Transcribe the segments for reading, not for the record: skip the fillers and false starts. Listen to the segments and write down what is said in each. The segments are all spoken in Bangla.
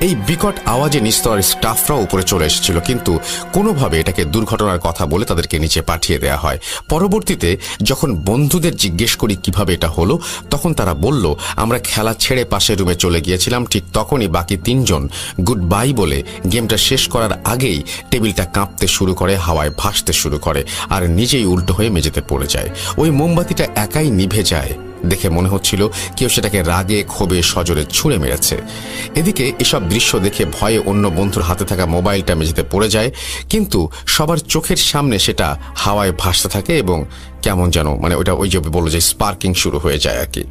এই বিকট আওয়াজে নিস্তরের স্টাফরাও উপরে চলে এসেছিল, কিন্তু কোনোভাবে এটাকে দুর্ঘটনার কথা বলে তাদেরকে নিচে পাঠিয়ে দেওয়া হয়। পরবর্তীতে যখন বন্ধুদের জিজ্ঞেস করি কিভাবে এটা হলো, তখন তারা বলল আমরা খেলা ছেড়ে পাশের রুমে চলে গিয়েছিলাম, ঠিক তখনই বাকি তিনজন গুড বাই বলে গেমটা শেষ করার আগেই টেবিলটা কাঁপতে শুরু করে, হাওয়ায় ভাসতে শুরু করে আর নিজেই উল্টো হয়ে মেঝেতে পড়ে যায়। ওই মোমবাতিটা একাই নিভে যায় দেখে মনে হচ্ছিল কেউ সেটাকে রাগে ক্ষোভে সজোরে ছুঁড়ে মেরেছে। এদিকে এসব দৃশ্য দেখে ভয়ে অন্য বন্ধুর হাতে থাকা মোবাইলটা মেঝেতে পড়ে যায়, কিন্তু সবার চোখের সামনে সেটা হাওয়ায় ভাসতে থাকে এবং কেমন যেন ওটা ওই যে বললো যে স্পার্কিং শুরু হয়ে যায় আর কি।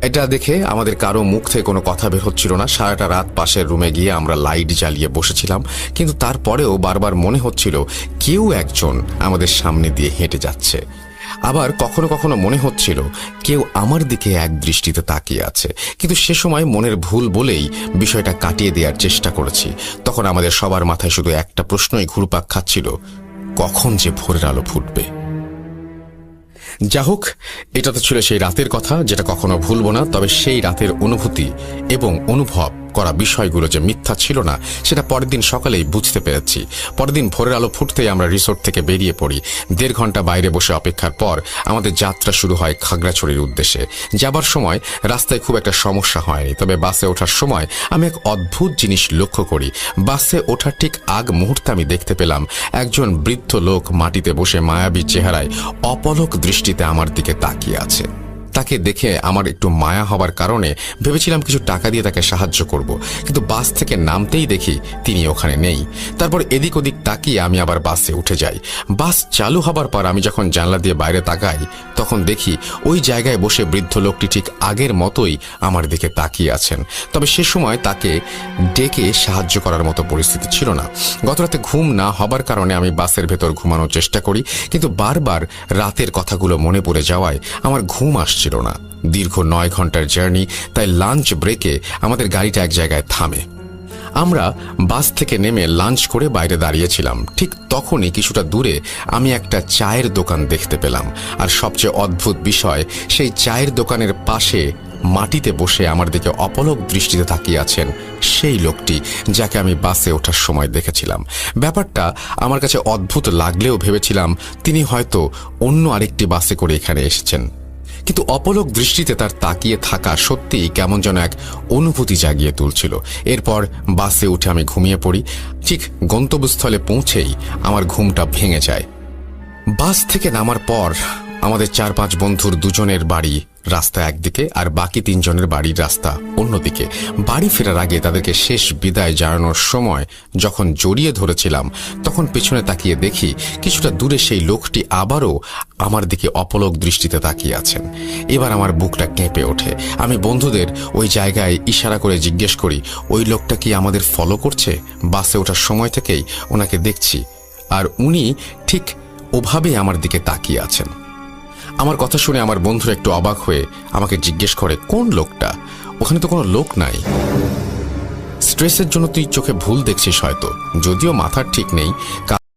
এটা দেখে আমাদের কারো মুখ থেকে কোনো কথা বের হচ্ছিল না। সারাটা রাত পাশের রুমে গিয়ে আমরা লাইট জ্বালিয়ে বসেছিলাম, কিন্তু তারপরেও বারবার মনে হচ্ছিল কেউ একজন আমাদের সামনে দিয়ে হেঁটে যাচ্ছে। আবার কখনো কখনো মনে হচ্ছিল কেউ আমার দিকে এক দৃষ্টিতে তাকিয়ে আছে, কিন্তু সে সময় মনের ভুল বলেই বিষয়টা কাটিয়ে দেওয়ার চেষ্টা করেছি। তখন আমাদের সবার মাথায় শুধু একটা প্রশ্নই ঘুরপাক খাচ্ছিল, কখন যে ভোরের আলো ফুটবে। যা হোক, এটা তো ছিল সেই রাতের কথা যেটা কখনো ভুলব না। তবে সেই রাতের অনুভূতি এবং অনুভব করা বিষয়গুলো যে মিথ্যা ছিল না, সেটা পরের দিন সকালেই বুঝতে পেরেছি। পরের দিন ভোরের আলো ফুটতেই আমরা রিসোর্ট থেকে বেরিয়ে পড়ি। 1.5 ঘন্টা বাইরে বসে অপেক্ষার পর আমাদের যাত্রা শুরু হয় খাগড়াছড়ির উদ্দেশ্যে। যাবার সময় রাস্তায় খুব একটা সমস্যা হয়নি, তবে বাসে ওঠার সময় আমি এক অদ্ভুত জিনিস লক্ষ্য করি। বাসে ওঠার ঠিক আগ মুহূর্তে আমি দেখতে পেলাম একজন বৃদ্ধ লোক মাটিতে বসে মায়াবী চেহারায় অপলক দৃষ্টিতে আমার দিকে তাকিয়ে আছে। তাকে দেখে আমার একটু মায়া হবার কারণে ভেবেছিলাম কিছু টাকা দিয়ে তাকে সাহায্য করব, কিন্তু বাস থেকে নামতেই দেখি তিনি ওখানে নেই। তারপর এদিক ওদিক তাকিয়ে আমি আবার বাসে উঠে যাই। বাস চালু হবার পর আমি যখন জানলা দিয়ে বাইরে তাকাই, তখন দেখি ওই জায়গায় বসে বৃদ্ধ লোকটি ঠিক আগের মতোই আমার দিকে তাকিয়ে আছেন। তবে সে সময় তাকে ডেকে সাহায্য করার মতো পরিস্থিতি ছিল না। গতরাতে ঘুম না হবার কারণে আমি বাসের ভেতর ঘুমানোর চেষ্টা করি, কিন্তু বারবার রাতের কথাগুলো মনে পড়ে যাওয়ায় আমার ঘুম আসছে ছিল না। দীর্ঘ 9 ঘন্টার জার্নি, তাই লাঞ্চ ব্রেকে আমাদের গাড়িটা এক জায়গায় থামে। আমরা বাস থেকে নেমে লাঞ্চ করে বাইরে দাঁড়িয়েছিলাম। ঠিক তখনই কিছুটা দূরে আমি একটা চায়ের দোকান দেখতে পেলাম, আর সবচেয়ে অদ্ভুত বিষয়, সেই চায়ের দোকানের পাশে মাটিতে বসে আমার দিকে অপলক দৃষ্টিতে তাকিয়ে আছেন সেই লোকটি যাকে আমি বাসে ওঠার সময় দেখেছিলাম। ব্যাপারটা আমার কাছে অদ্ভুত লাগলেও ভেবেছিলাম তিনি হয়তো অন্য আরেকটি বাসে করে এখানে এসেছেন। কিন্তু অপলক দৃষ্টিতে তার তাকিয়ে থাকা সত্যিই কেমন যেন এক অনুভূতি জাগিয়ে তুলছিল। এরপর বাসে উঠে আমি ঘুমিয়ে পড়ি। ঠিক গন্তব্যস্থলে পৌঁছেই আমার ঘুমটা ভেঙে যায়। বাস থেকে নামার পর আমাদের 4-5 বন্ধুর 2জনের বাড়ি রাস্তা একদিকে আর বাকি 3 জনের বাড়ির রাস্তা অন্যদিকে। বাড়ি ফেরার আগে তাদেরকে শেষ বিদায় জানানোর সময় যখন জড়িয়ে ধরেছিলাম, তখন পেছনে তাকিয়ে দেখি কিছুটা দূরে সেই লোকটি আবারও আমার দিকে অপলক দৃষ্টিতে তাকিয়ে আছেন। এবার আমার বুকটা কেঁপে ওঠে। আমি বন্ধুদের ওই জায়গায় ইশারা করে জিজ্ঞেস করি, ওই লোকটা কি আমাদের ফলো করছে? বাসে ওঠার সময় থেকেই ওনাকে দেখছি, আর উনি ঠিক ওভাবেই আমার দিকে তাকিয়ে আছেন। আমার কথা শুনে আমার বন্ধুরা একটু অবাক হয়ে আমাকে জিজ্ঞেস করে, কোন লোকটা? ওখানে তো কোনো লোক নাই। স্ট্রেসের জন্য তুই চোখে ভুল দেখছিস হয়তো, যদিও মাথার ঠিক নেই।